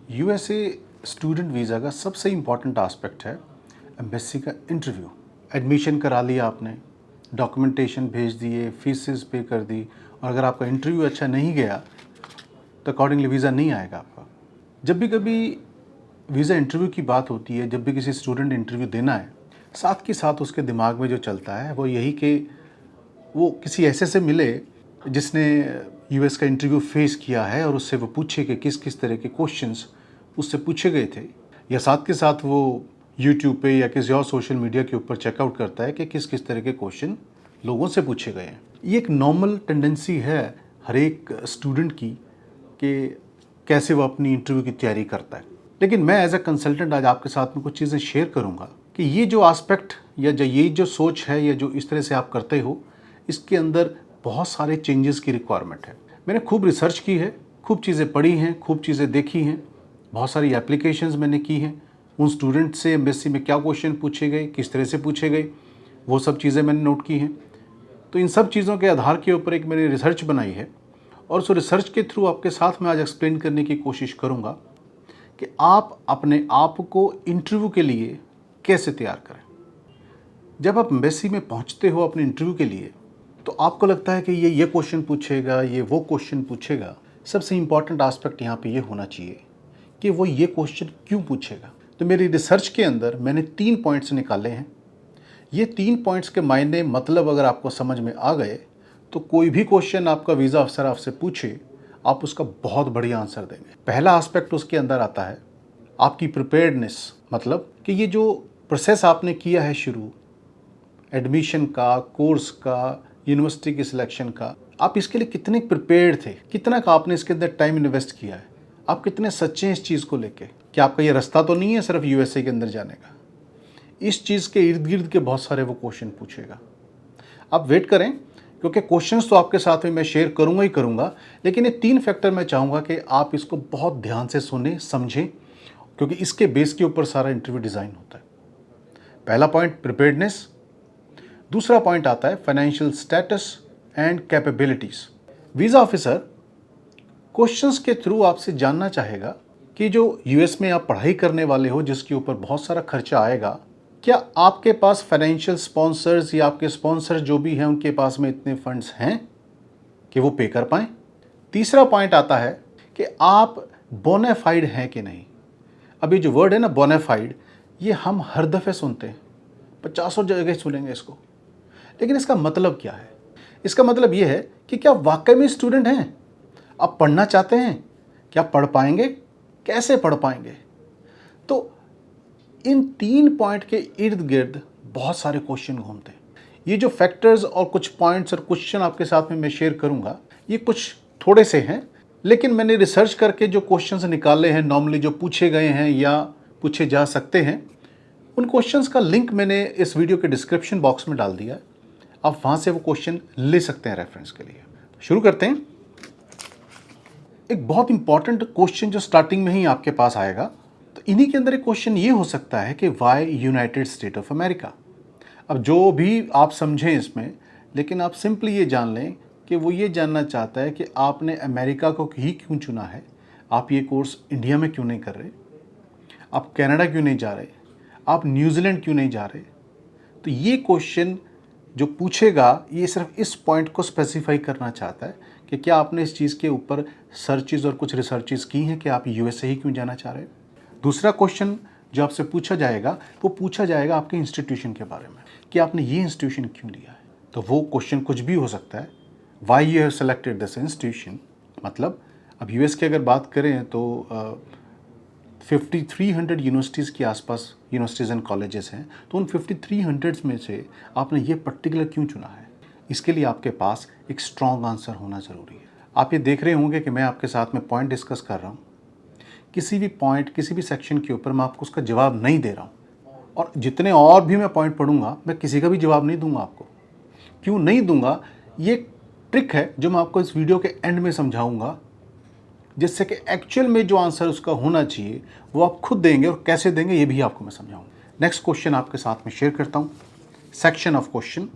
USA student visa का सबसे important aspect है एम्बेसी का इंटरव्यू। एडमिशन करा लिया आपने, डॉक्यूमेंटेशन भेज दिए, फीसेस पे कर दी, और अगर आपका इंटरव्यू अच्छा नहीं गया तो अकॉर्डिंगली वीज़ा नहीं आएगा आपका। जब भी कभी वीज़ा इंटरव्यू की बात होती है, जब भी किसी स्टूडेंट इंटरव्यू देना है, साथ के साथ उसके दिमाग में जो चलता है वो यही कि वो किसी ऐसे से मिले जिसने यूएस का इंटरव्यू फेस किया है और उससे वो पूछे कि किस किस तरह के क्वेश्चंस उससे पूछे गए थे, या साथ के साथ वो यूट्यूब पे या किसी और सोशल मीडिया के ऊपर चेकआउट करता है कि किस किस तरह के क्वेश्चन लोगों से पूछे गए हैं। ये एक नॉर्मल टेंडेंसी है हर एक स्टूडेंट की कि कैसे वो अपनी इंटरव्यू की तैयारी करता है। लेकिन मैं एज ए कंसल्टेंट आज आपके साथ में कुछ चीज़ें शेयर करूँगा कि ये जो आस्पेक्ट या ये जो सोच है या जो इस तरह से आप करते हो, इसके अंदर बहुत सारे चेंजेस की रिक्वायरमेंट है। मैंने खूब रिसर्च की है, खूब चीज़ें पढ़ी हैं, खूब चीज़ें देखी हैं, बहुत सारी एप्लीकेशंस मैंने की हैं। उन स्टूडेंट से एम्बेसी में क्या क्वेश्चन पूछे गए, किस तरह से पूछे गए, वो सब चीज़ें मैंने नोट की हैं। तो इन सब चीज़ों के आधार के ऊपर एक मैंने रिसर्च बनाई है और उस रिसर्च के थ्रू आपके साथ में आज एक्सप्लेन करने की कोशिश करूँगा कि आप अपने आप को इंटरव्यू के लिए कैसे तैयार करें। जब आप एम्बेसी में पहुँचते हो अपने इंटरव्यू के लिए, तो आपको लगता है कि ये क्वेश्चन पूछेगा, ये वो क्वेश्चन पूछेगा। सबसे इम्पॉर्टेंट आस्पेक्ट यहाँ पे ये होना चाहिए कि वो ये क्वेश्चन क्यों पूछेगा। तो मेरी रिसर्च के अंदर मैंने 3 पॉइंट्स निकाले हैं। ये 3 पॉइंट्स के मायने मतलब अगर आपको समझ में आ गए तो कोई भी क्वेश्चन आपका वीज़ा अफसर आपसे पूछे, आप उसका बहुत बढ़िया आंसर देंगे। पहला एस्पेक्ट उसके अंदर आता है आपकी प्रिपेयर्डनेस, मतलब कि ये जो प्रोसेस आपने किया है शुरू, एडमिशन का, कोर्स का, यूनिवर्सिटी की सिलेक्शन का, आप इसके लिए कितने प्रिपेयर्ड थे, कितना का आपने इसके अंदर टाइम इन्वेस्ट किया है, आप कितने सच्चे हैं इस चीज़ को लेके कि आपका ये रास्ता तो नहीं है सिर्फ यूएसए के अंदर जाने का। इस चीज़ के इर्द गिर्द के बहुत सारे वो क्वेश्चन पूछेगा। आप वेट करें, क्योंकि क्वेश्चंस तो आपके साथ में मैं शेयर करूंगा ही करूंगा, लेकिन ये 3 फैक्टर मैं चाहूँगा कि आप इसको बहुत ध्यान से सुने, समझें, क्योंकि इसके बेस के ऊपर सारा इंटरव्यू डिज़ाइन होता है। पहला पॉइंट प्रिपेयर्डनेस, दूसरा पॉइंट आता है financial status and capabilities. Visa officer questions के थ्रू आपसे जानना चाहेगा कि जो यूएस में आप पढ़ाई करने वाले हो, जिसके ऊपर बहुत सारा खर्चा आएगा, क्या आपके पास फाइनेंशियल स्पॉन्सर्स या आपके स्पॉन्सर जो भी हैं उनके पास में इतने फंड्स हैं कि वो पे कर पाएँ। तीसरा पॉइंट आता है कि आप बोनाफाइड हैं कि नहीं। अभी जो वर्ड है ना बोनाफाइड, ये हम हर दफ़े सुनते हैं, 50 जगह सुनेंगे इसको, लेकिन इसका मतलब क्या है? इसका मतलब ये है कि क्या वाकई में स्टूडेंट हैं, आप पढ़ना चाहते हैं, क्या पढ़ पाएंगे, कैसे पढ़ पाएंगे। तो इन 3 पॉइंट के इर्द गिर्द बहुत सारे क्वेश्चन घूमते हैं। ये जो फैक्टर्स और कुछ पॉइंट्स और क्वेश्चन आपके साथ में मैं शेयर करूंगा, ये कुछ थोड़े से हैं, लेकिन मैंने रिसर्च करके जो क्वेश्चंस निकाले हैं, नॉर्मली जो पूछे गए हैं या पूछे जा सकते हैं, उन क्वेश्चंस का लिंक मैंने इस वीडियो के डिस्क्रिप्शन बॉक्स में डाल दिया है। आप वहाँ से वो क्वेश्चन ले सकते हैं रेफरेंस के लिए। शुरू करते हैं। एक बहुत इंपॉर्टेंट क्वेश्चन जो स्टार्टिंग में ही आपके पास आएगा, तो इन्हीं के अंदर एक क्वेश्चन ये हो सकता है कि why United State of America. अब जो भी आप समझें इसमें, लेकिन आप सिंपली ये जान लें कि वो ये जानना चाहता है कि आपने अमेरिका को ही क्यों चुना है, आप ये कोर्स इंडिया में क्यों नहीं कर रहे, आप कनाडा क्यों नहीं जा रहे, आप न्यूजीलैंड क्यों नहीं जा रहे। तो ये क्वेश्चन जो पूछेगा, ये सिर्फ इस पॉइंट को स्पेसिफाई करना चाहता है कि क्या आपने इस चीज़ के ऊपर सर्चेज़ और कुछ रिसर्चेज़ की हैं कि आप यूएसए ही क्यों जाना चाह रहे हैं। दूसरा क्वेश्चन जो आपसे पूछा जाएगा, वो पूछा जाएगा आपके इंस्टीट्यूशन के बारे में कि आपने ये इंस्टीट्यूशन क्यों लिया है। तो वो क्वेश्चन कुछ भी हो सकता है, why you have selected this institution. मतलब अब यूएस की अगर बात करें तो 5300 यूनिवर्सिटीज़ के आसपास यूनिवर्सिटीज़ एंड कॉलेजेस हैं, तो उन 5300 में से आपने ये पर्टिकुलर क्यों चुना है। इसके लिए आपके पास एक स्ट्रॉन्ग आंसर होना ज़रूरी है। आप ये देख रहे होंगे कि मैं आपके साथ में पॉइंट डिस्कस कर रहा हूँ, किसी भी पॉइंट, किसी भी सेक्शन के ऊपर मैं आपको उसका जवाब नहीं दे रहा हूँ, और जितने और भी मैं पॉइंट पढ़ूंगा, मैं किसी का भी जवाब नहीं दूंगा आपको। क्यों नहीं दूंगा, ये ट्रिक है जो मैं आपको इस वीडियो के एंड में समझाऊंगा, जिससे कि एक्चुअल में जो आंसर उसका होना चाहिए वो आप खुद देंगे, और कैसे देंगे ये भी आपको मैं समझाऊंगा। नेक्स्ट क्वेश्चन आपके साथ में शेयर करता हूँ। Section of question,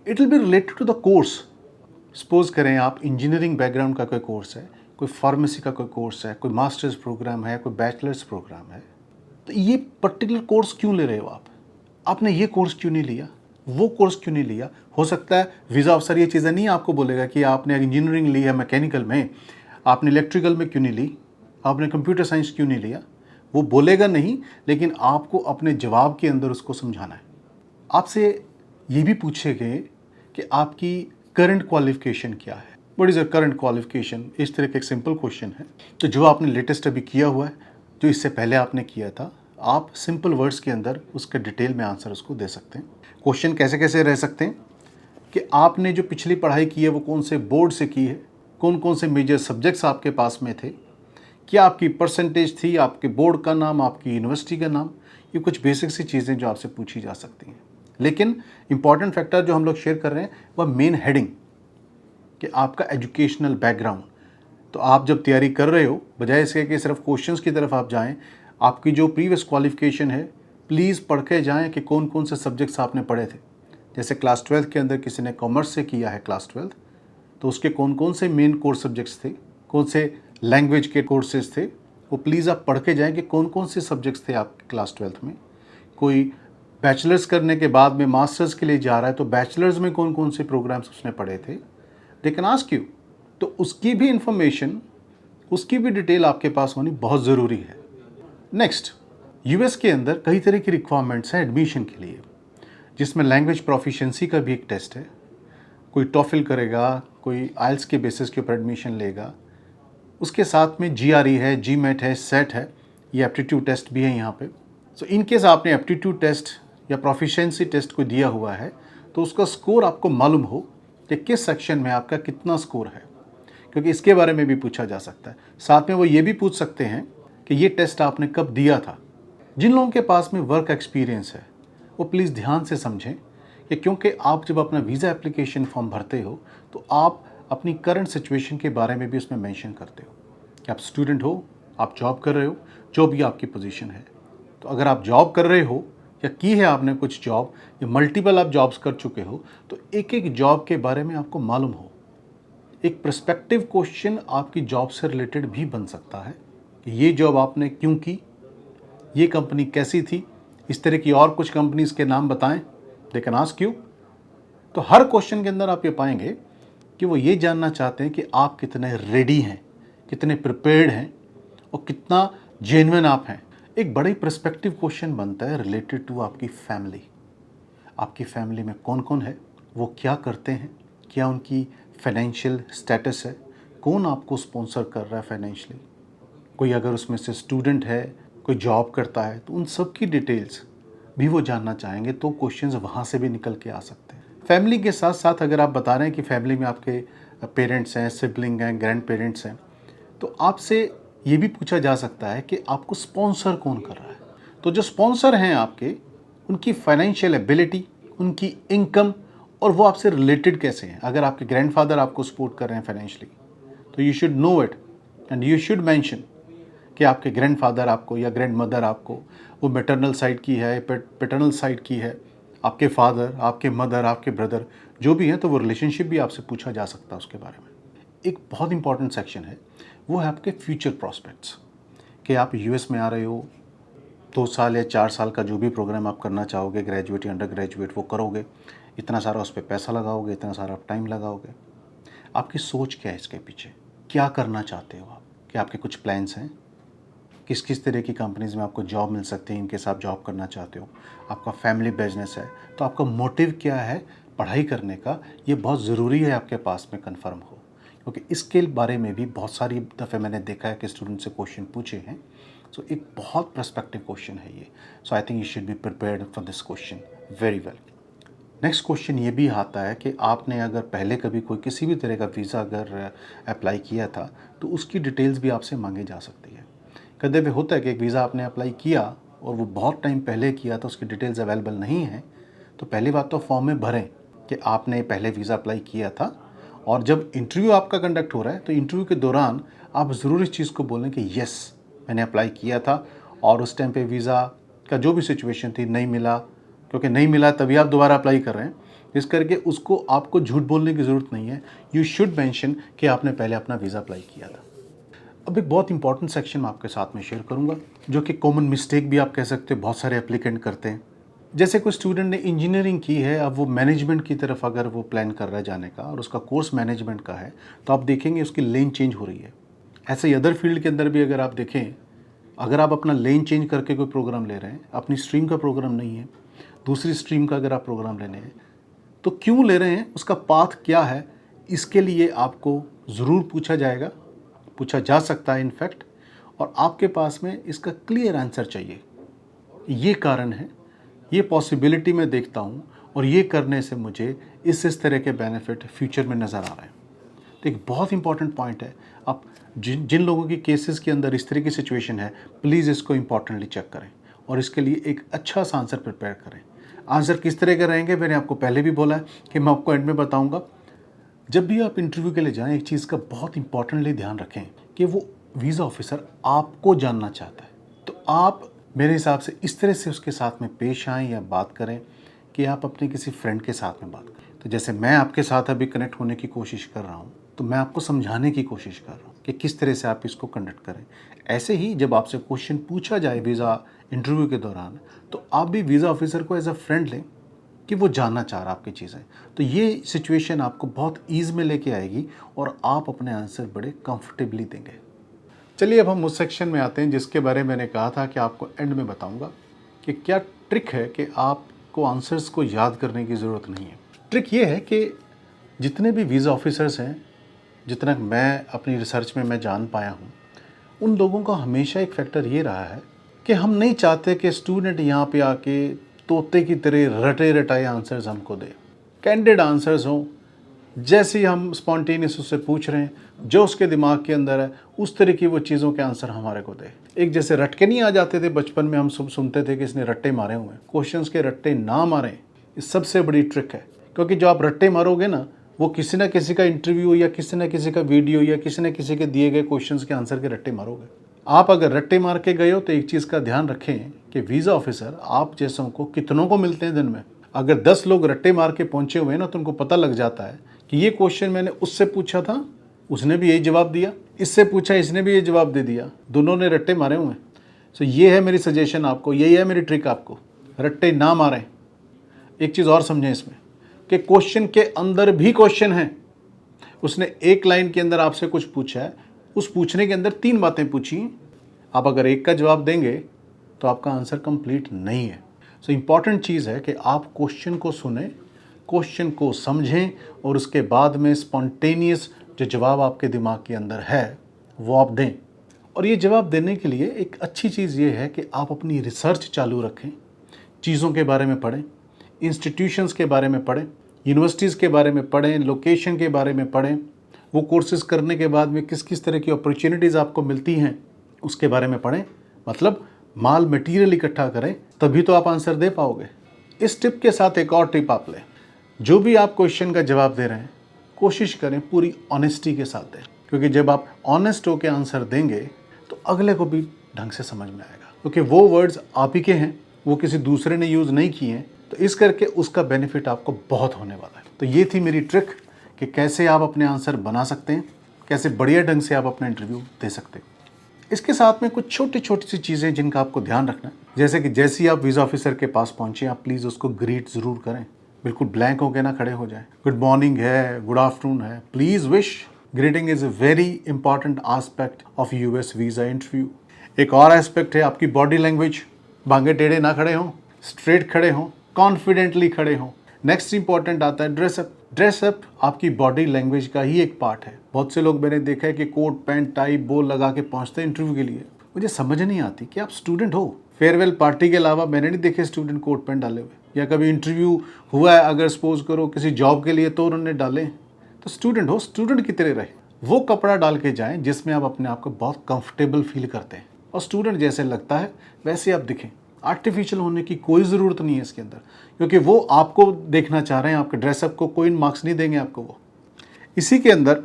it will be related to the course. Suppose करें आप इंजीनियरिंग बैकग्राउंड का कोई कोर्स है, कोई फार्मेसी का कोई कोर्स है, कोई मास्टर्स प्रोग्राम है, कोई बैचलर्स प्रोग्राम है, तो ये पर्टिकुलर कोर्स क्यों ले रहे हो आप? आपने ये कोर्स क्यों नहीं लिया, वो कोर्स क्यों नहीं लिया? हो सकता है वीज़ा अफसर ये चीज़ें नहीं आपको बोलेगा कि आपने इंजीनियरिंग ली है मैकेनिकल में, आपने इलेक्ट्रिकल में क्यों नहीं ली, आपने कंप्यूटर साइंस क्यों नहीं लिया, वो बोलेगा नहीं, लेकिन आपको अपने जवाब के अंदर उसको समझाना है। आपसे ये भी पूछेंगे कि आपकी करंट क्वालिफिकेशन क्या है, what is your current qualification, इस तरह का एक सिंपल क्वेश्चन है। तो जो आपने लेटेस्ट अभी किया हुआ है, जो इससे पहले आपने किया था, आप सिंपल वर्ड्स के अंदर उसका डिटेल में आंसर उसको दे सकते हैं। क्वेश्चन कैसे कैसे रह सकते हैं कि आपने जो पिछली पढ़ाई की है वो कौन से बोर्ड से की है, कौन कौन से मेजर सब्जेक्ट्स आपके पास में थे, क्या आपकी परसेंटेज थी, आपके बोर्ड का नाम, आपकी यूनिवर्सिटी का नाम, ये कुछ बेसिक सी चीज़ें जो आपसे पूछी जा सकती हैं। लेकिन इंपॉर्टेंट फैक्टर जो हम लोग शेयर कर रहे हैं वह मेन हेडिंग कि आपका एजुकेशनल बैकग्राउंड। तो आप जब तैयारी कर रहे हो, बजाय इसके कि सिर्फ क्वेश्चंस की तरफ आप जाएं, आपकी जो प्रीवियस क्वालिफिकेशन है प्लीज़ पढ़ के जाएँ कि कौन कौन से सब्जेक्ट्स आपने पढ़े थे। जैसे क्लास 12th के अंदर किसी ने कॉमर्स से किया है क्लास 12th, तो उसके कौन कौन से मेन कोर्स सब्जेक्ट्स थे, कौन से लैंग्वेज के कोर्सेज थे, वो प्लीज़ आप पढ़ के जाएँ कि कौन कौन से सब्जेक्ट्स थे आपके क्लास 12th में। कोई बैचलर्स करने के बाद में मास्टर्स के लिए जा रहा है तो बैचलर्स में कौन कौन से प्रोग्राम्स उसने पढ़े थे, दे कैन आस्क यू। तो उसकी भी इंफॉर्मेशन, उसकी भी डिटेल आपके पास होनी बहुत ज़रूरी है। नेक्स्ट, यूएस के अंदर कई तरह की रिक्वायरमेंट्स हैं एडमिशन के लिए, जिसमें लैंग्वेज प्रोफिशिएंसी का भी एक टेस्ट है। कोई टॉफिल करेगा, कोई आइल्स के बेसिस के ऊपर एडमिशन लेगा, उसके साथ में जीआरई है, जीमेट है, सेट है, ये एप्टीट्यूड टेस्ट भी है यहाँ पे। सो इन केस आपने एप्टीट्यूड टेस्ट या प्रोफिशिएंसी टेस्ट को दिया हुआ है तो उसका स्कोर आपको मालूम हो कि किस सेक्शन में आपका कितना स्कोर है, क्योंकि इसके बारे में भी पूछा जा सकता है। साथ में वो ये भी पूछ सकते हैं कि ये टेस्ट आपने कब दिया था। जिन लोगों के पास में वर्क एक्सपीरियंस है वो प्लीज़ ध्यान से समझें कि क्योंकि आप जब अपना वीज़ा एप्लीकेशन फॉर्म भरते हो तो आप अपनी करंट सिचुएशन के बारे में भी उसमें मेंशन करते हो कि आप स्टूडेंट हो, आप जॉब कर रहे हो, जो भी आपकी पोजीशन है। तो अगर आप जॉब कर रहे हो या की है आपने कुछ जॉब या मल्टीपल आप जॉब्स कर चुके हो, तो एक एक जॉब के बारे में आपको मालूम हो। एक पर्सपेक्टिव क्वेश्चन आपकी जॉब से रिलेटेड भी बन सकता है कि ये जॉब आपने क्यों की, ये कंपनी कैसी थी, इस तरह की और कुछ कंपनीज के नाम बताएं, दे कैन आस्क यू। तो हर क्वेश्चन के अंदर आप ये पाएंगे कि वो ये जानना चाहते हैं कि आप कितने रेडी हैं, कितने प्रिपेयर्ड हैं और कितना जेन्युइन आप हैं। एक बड़ी पर्सपेक्टिव क्वेश्चन बनता है रिलेटेड टू आपकी फैमिली। आपकी फैमिली में कौन कौन है, वो क्या करते हैं, क्या उनकी फाइनेंशियल स्टेटस है, कौन आपको स्पॉन्सर कर रहा है फाइनेंशियली, कोई अगर उसमें से स्टूडेंट है, कोई जॉब करता है, तो उन सब की डिटेल्स भी वो जानना चाहेंगे। तो क्वेश्चंस वहाँ से भी निकल के आ सकते हैं। फैमिली के साथ साथ अगर आप बता रहे हैं कि फैमिली में आपके पेरेंट्स हैं, सिबलिंग हैं, ग्रैंड पेरेंट्स हैं, तो आपसे ये भी पूछा जा सकता है कि आपको स्पॉन्सर कौन कर रहा है। तो जो स्पॉन्सर हैं आपके, उनकी फाइनेंशियल एबिलिटी, उनकी इनकम और वो आपसे रिलेटेड कैसे हैं। अगर आपके ग्रैंडफादर आपको सपोर्ट कर रहे हैं फाइनेंशियली, तो you should know it and you should mention कि आपके ग्रैंडफादर आपको या ग्रैंड मदर आपको वो मैटरनल साइड की है, पैटर्नल साइड की है, आपके फादर, आपके मदर, आपके ब्रदर जो भी हैं, तो वो रिलेशनशिप भी आपसे पूछा जा सकता है उसके बारे में। एक बहुत इंपॉर्टेंट सेक्शन है, वो है आपके फ्यूचर प्रॉस्पेक्ट्स, कि आप यूएस में आ रहे हो, 2 साल या 4 साल का जो भी प्रोग्राम आप करना चाहोगे, ग्रेजुएट या अंडर ग्रेजुएट, वो करोगे, इतना सारा उस पर पैसा लगाओगे, इतना सारा आप टाइम लगाओगे। आपकी सोच क्या है इसके पीछे, क्या करना चाहते हो आप, क्या आपके कुछ प्लान्स हैं, किस किस तरह की कंपनीज़ में आपको जॉब मिल सकती है इनकेस आप जॉब करना चाहते हो, आपका फैमिली बिजनेस है, तो आपका मोटिव क्या है पढ़ाई करने का, ये बहुत ज़रूरी है आपके पास में कन्फर्म हो, क्योंकि इसके बारे में भी बहुत सारी दफ़े मैंने देखा है कि स्टूडेंट से क्वेश्चन पूछे हैं। सो एक बहुत पर्सपेक्टिव क्वेश्चन है ये। So I think you should be prepared for this question very well. Next question ये भी आता है कि आपने अगर पहले कभी कोई किसी भी तरह का वीज़ा अगर अप्लाई किया था तो उसकी डिटेल्स भी आपसे मांगी जा सकती है। कदे भी होता है कि एक वीज़ा आपने अप्लाई किया और वो बहुत टाइम पहले किया था, उसकी डिटेल्स अवेलेबल नहीं है, तो पहली बात तो फॉर्म में भरें कि आपने पहले वीज़ा अप्लाई किया था, और जब इंटरव्यू आपका कंडक्ट हो रहा है तो इंटरव्यू के दौरान आप ज़रूर इस चीज़ को बोलें कि यस मैंने अप्लाई किया था और उस टाइम पे वीज़ा का जो भी सिचुएशन थी नहीं मिला, क्योंकि नहीं मिला तभी आप दोबारा अप्लाई कर रहे हैं, इस करके उसको आपको झूठ बोलने की ज़रूरत नहीं है। यू शुड मेंशन कि आपने पहले अपना वीज़ा अप्लाई किया था। अब एक बहुत इंपॉर्टेंट सेक्शन मैं आपके साथ में शेयर करूंगा, जो कि कॉमन मिस्टेक भी आप कह सकते हो बहुत सारे एप्लीकेंट करते हैं। जैसे कोई स्टूडेंट ने इंजीनियरिंग की है, अब वो मैनेजमेंट की तरफ अगर वो प्लान कर रहा है जाने का और उसका कोर्स मैनेजमेंट का है, तो आप देखेंगे उसकी लेन चेंज हो रही है। ऐसे ही अदर फील्ड के अंदर भी अगर आप देखें, अगर आप अपना लेन चेंज करके कोई प्रोग्राम ले रहे हैं, अपनी स्ट्रीम का प्रोग्राम नहीं है, दूसरी स्ट्रीम का अगर आप प्रोग्राम लेने हैं, तो क्यों ले रहे हैं, उसका पाथ क्या है, इसके लिए आपको ज़रूर पूछा जाएगा, पूछा जा सकता है इनफैक्ट, और आपके पास में इसका क्लियर आंसर चाहिए। ये कारण है, ये पॉसिबिलिटी मैं देखता हूँ, और ये करने से मुझे इस तरह के बेनिफिट फ्यूचर में नज़र आ रहे हैं। तो एक बहुत इंपॉर्टेंट पॉइंट है, आप जिन लोगों की केसेस के अंदर इस तरह की सिचुएशन है, प्लीज़ इसको इंपॉर्टेंटली चेक करें और इसके लिए एक अच्छा सा आंसर प्रिपेयर करें। आंसर किस तरह के रहेंगे मैंने आपको पहले भी बोला है कि मैं आपको एंड में बताऊंगा। जब भी आप इंटरव्यू के लिए जाएं, एक चीज़ का बहुत इंपॉर्टेंटली ध्यान रखें कि वो वीज़ा ऑफिसर आपको जानना चाहता है। तो आप मेरे हिसाब से इस तरह से उसके साथ में पेश आएँ या बात करें कि आप अपने किसी फ्रेंड के साथ में बात करें। तो जैसे मैं आपके साथ अभी कनेक्ट होने की कोशिश कर रहा हूँ, तो मैं आपको समझाने की कोशिश कर रहा हूँ कि किस तरह से आप इसको कंडक्ट करें। ऐसे ही जब आपसे क्वेश्चन पूछा जाए वीज़ा इंटरव्यू के दौरान, तो आप भी वीज़ा ऑफिसर को एज अ फ्रेंड लें कि वो जानना चाह रहा है आपकी चीज़ें। तो ये सिचुएशन आपको बहुत ईज़ में लेके आएगी और आप अपने आंसर बड़े कंफर्टेबली देंगे। चलिए अब हम उस सेक्शन में आते हैं जिसके बारे में मैंने कहा था कि आपको एंड में बताऊंगा कि क्या ट्रिक है कि आपको आंसर्स को याद करने की ज़रूरत नहीं है। ट्रिक ये है कि जितने भी वीज़ा ऑफिसर्स हैं, जितना मैं अपनी रिसर्च में मैं जान पाया हूँ, उन लोगों का हमेशा एक फैक्टर ये रहा है कि हम नहीं चाहते कि स्टूडेंट यहाँ पे आके तोते की तरह रटे रटाए आंसर्स हमको दे। कैंडिड आंसर्स हों, जैसे ही हम स्पॉन्टेनियस उससे पूछ रहे हैं, जो उसके दिमाग के अंदर है उस तरह की वो चीज़ों के आंसर हमारे को दे। एक जैसे रटके नहीं आ जाते थे बचपन में, हम सब सुनते थे कि इसने रट्टे मारे हुए हैं। क्वेश्चंस के रट्टे ना मारें, ये सबसे बड़ी ट्रिक है। क्योंकि जो आप रट्टे मारोगे ना, वो किसी न किसी का इंटरव्यू या किसी न किसी का वीडियो या किसी न किसी के दिए गए क्वेश्चंस के आंसर के रट्टे मारोगे। आप अगर रट्टे मार के गए हो तो एक चीज़ का ध्यान रखें कि वीज़ा ऑफिसर आप जैसों को कितनों को मिलते हैं दिन में। अगर 10 लोग रट्टे मार के पहुंचे हुए हैं ना, तो उनको पता लग जाता है कि ये क्वेश्चन मैंने उससे पूछा था, उसने भी यही जवाब दिया, इससे पूछा, इसने भी ये जवाब दे दिया, दोनों ने रट्टे मारे हुए हैं। सो ये है मेरी सजेशन आपको, यही है मेरी ट्रिक आपको, रट्टे ना मारें। एक चीज़ और समझें इसमें कि क्वेश्चन के अंदर भी क्वेश्चन है। उसने एक लाइन के अंदर आपसे कुछ पूछा है, उस पूछने के अंदर 3 बातें पूछी, आप अगर एक का जवाब देंगे तो आपका आंसर कंप्लीट नहीं है। सो इम्पॉर्टेंट चीज़ है कि आप क्वेश्चन को सुने, क्वेश्चन को समझें और उसके बाद में स्पॉन्टेनियस जो जवाब आपके दिमाग के अंदर है वो आप दें। और ये जवाब देने के लिए एक अच्छी चीज़ ये है कि आप अपनी रिसर्च चालू रखें, चीज़ों के बारे में पढ़ें, इंस्टीट्यूशंस के बारे में पढ़ें, यूनिवर्सिटीज़ के बारे में पढ़ें, लोकेशन के बारे में पढ़ें, वो कोर्सेज़ करने के बाद में किस किस तरह की अपॉर्चुनिटीज़ आपको मिलती हैं उसके बारे में पढ़ें। मतलब माल मटेरियल इकट्ठा करें, तभी तो आप आंसर दे पाओगे। इस टिप के साथ एक और टिप आप लें, जो भी आप क्वेश्चन का जवाब दे रहे हैं कोशिश करें पूरी ऑनेस्टी के साथ दें, क्योंकि जब आप ऑनेस्ट होकर आंसर देंगे तो अगले को भी ढंग से समझ में आएगा, क्योंकि वो वर्ड्स आप ही के हैं, वो किसी दूसरे ने यूज़ नहीं किए हैं, तो इस करके उसका बेनिफिट आपको बहुत होने वाला है। तो ये थी मेरी ट्रिक कि कैसे आप अपने आंसर बना सकते हैं, कैसे बढ़िया ढंग से आप अपना इंटरव्यू दे सकते हैं। इसके साथ में कुछ छोटी छोटी सी चीज़ें जिनका आपको ध्यान रखना है, जैसे कि जैसे ही आप वीज़ा ऑफिसर के पास पहुँचे, आप प्लीज़ उसको ग्रीट ज़रूर करें, बिल्कुल ब्लैंक होकर ना खड़े हो जाए। गुड मॉर्निंग है, गुड आफ्टरनून है, please wish. Greeting is a very important aspect of US visa interview. एक और एस्पेक्ट है आपकी बॉडी लैंग्वेज, बांगे टेढ़े ना खड़े हों, स्ट्रेट खड़े हों, कॉन्फिडेंटली खड़े हों। नेक्स्ट इंपॉर्टेंट आता है ड्रेसअप। ड्रेसअप आपकी बॉडी लैंग्वेज का ही एक पार्ट है। बहुत से लोग मैंने देखा है कि कोट पैंट टाई बो लगा के पहुंचते हैं इंटरव्यू के लिए। मुझे समझ नहीं आती कि आप स्टूडेंट हो। फेयरवेल पार्टी के अलावा मैंने नहीं देखे स्टूडेंट कोट पैंट डाले हुए, या कभी इंटरव्यू हुआ है अगर सपोज करो किसी जॉब के लिए तो उन्होंने डाले। तो स्टूडेंट हो, स्टूडेंट की तरह रहे, वो कपड़ा डाल के जाएं जिसमें आप अपने आप को बहुत कंफर्टेबल फील करते हैं और स्टूडेंट जैसे लगता है वैसे आप दिखें। आर्टिफिशियल होने की कोई ज़रूरत नहीं है इसके अंदर, क्योंकि वो आपको देखना चाह रहे हैं, आपके ड्रेसअप को कोई मार्क्स नहीं देंगे आपको। वो इसी के अंदर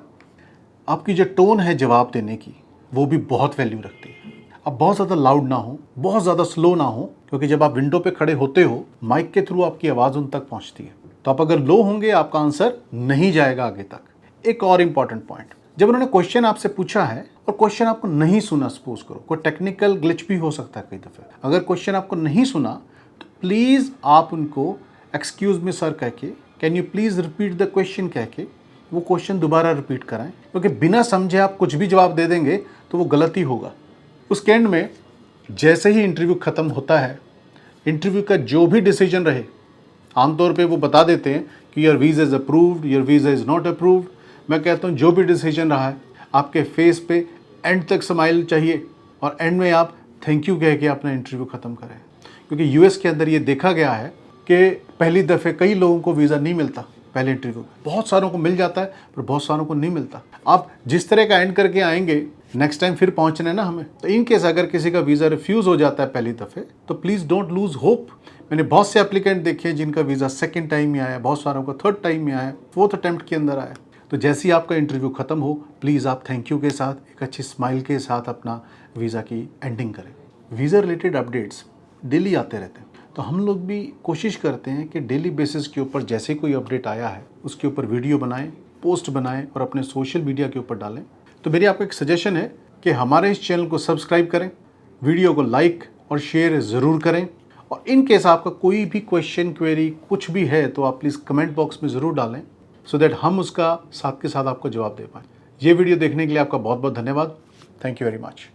आपकी जो टोन है जवाब देने की, वो भी बहुत वैल्यू रखती है। अब बहुत ज़्यादा लाउड ना हो, बहुत ज़्यादा स्लो ना हो, क्योंकि जब आप विंडो पे खड़े होते हो माइक के थ्रू आपकी आवाज़ उन तक पहुंचती है। तो आप अगर लो होंगे आपका आंसर नहीं जाएगा आगे तक। एक और इम्पॉर्टेंट पॉइंट, जब उन्होंने क्वेश्चन आपसे पूछा है और क्वेश्चन आपको नहीं सुना, सपोज करो कोई टेक्निकल ग्लिच भी हो सकता है कई दफ़े, अगर क्वेश्चन आपको नहीं सुना तो प्लीज़ आप उनको एक्सक्यूज़ मी सर कह के, can you please repeat the question कह के वो क्वेश्चन दोबारा रिपीट कराएं, क्योंकि बिना समझे आप कुछ भी जवाब दे देंगे तो वो गलती होगा। उसके एंड में जैसे ही इंटरव्यू ख़त्म होता है, इंटरव्यू का जो भी डिसीजन रहे, आमतौर पे वो बता देते हैं कि your visa is approved, your visa is not approved. मैं कहता हूँ जो भी डिसीजन रहा है, आपके फेस पे एंड तक स्माइल चाहिए और एंड में आप थैंक यू कह के अपना इंटरव्यू ख़त्म करें। क्योंकि यूएस के अंदर ये देखा गया है कि पहली दफ़े कई लोगों को वीज़ा नहीं मिलता पहले इंटरव्यू में, बहुत सारों को मिल जाता है पर बहुत सारों को नहीं मिलता। आप जिस तरह का एंड करके आएंगे, नेक्स्ट टाइम फिर पहुंचना है ना हमें, तो इन केस अगर किसी का वीज़ा रिफ्यूज़ हो जाता है पहली दफ़े, तो प्लीज़ डोंट लूज़ होप। मैंने बहुत से एप्लीकेंट देखे हैं जिनका वीज़ा सेकंड टाइम में आया, बहुत सारों का थर्ड टाइम में आया, फोर्थ अटैम्प्ट के अंदर आया। तो जैसे ही आपका इंटरव्यू ख़त्म हो, प्लीज़ आप थैंक यू के साथ, एक अच्छी स्माइल के साथ अपना वीज़ा की एंडिंग करें। वीज़ा रिलेटेड अपडेट्स डेली आते रहते हैं, तो हम लोग भी कोशिश करते हैं कि डेली बेसिस के ऊपर जैसे कोई अपडेट आया है उसके ऊपर वीडियो बनाएं, पोस्ट बनाएं और अपने सोशल मीडिया के ऊपर डालें। तो मेरी आपको एक सजेशन है कि हमारे इस चैनल को सब्सक्राइब करें, वीडियो को लाइक और शेयर ज़रूर करें, और इन केस आपका कोई भी क्वेश्चन, क्वेरी कुछ भी है तो आप प्लीज़ कमेंट बॉक्स में ज़रूर डालें, सो दैट हम उसका साथ के साथ आपको जवाब दे पाएँ। ये वीडियो देखने के लिए आपका बहुत बहुत धन्यवाद। Thank you very much.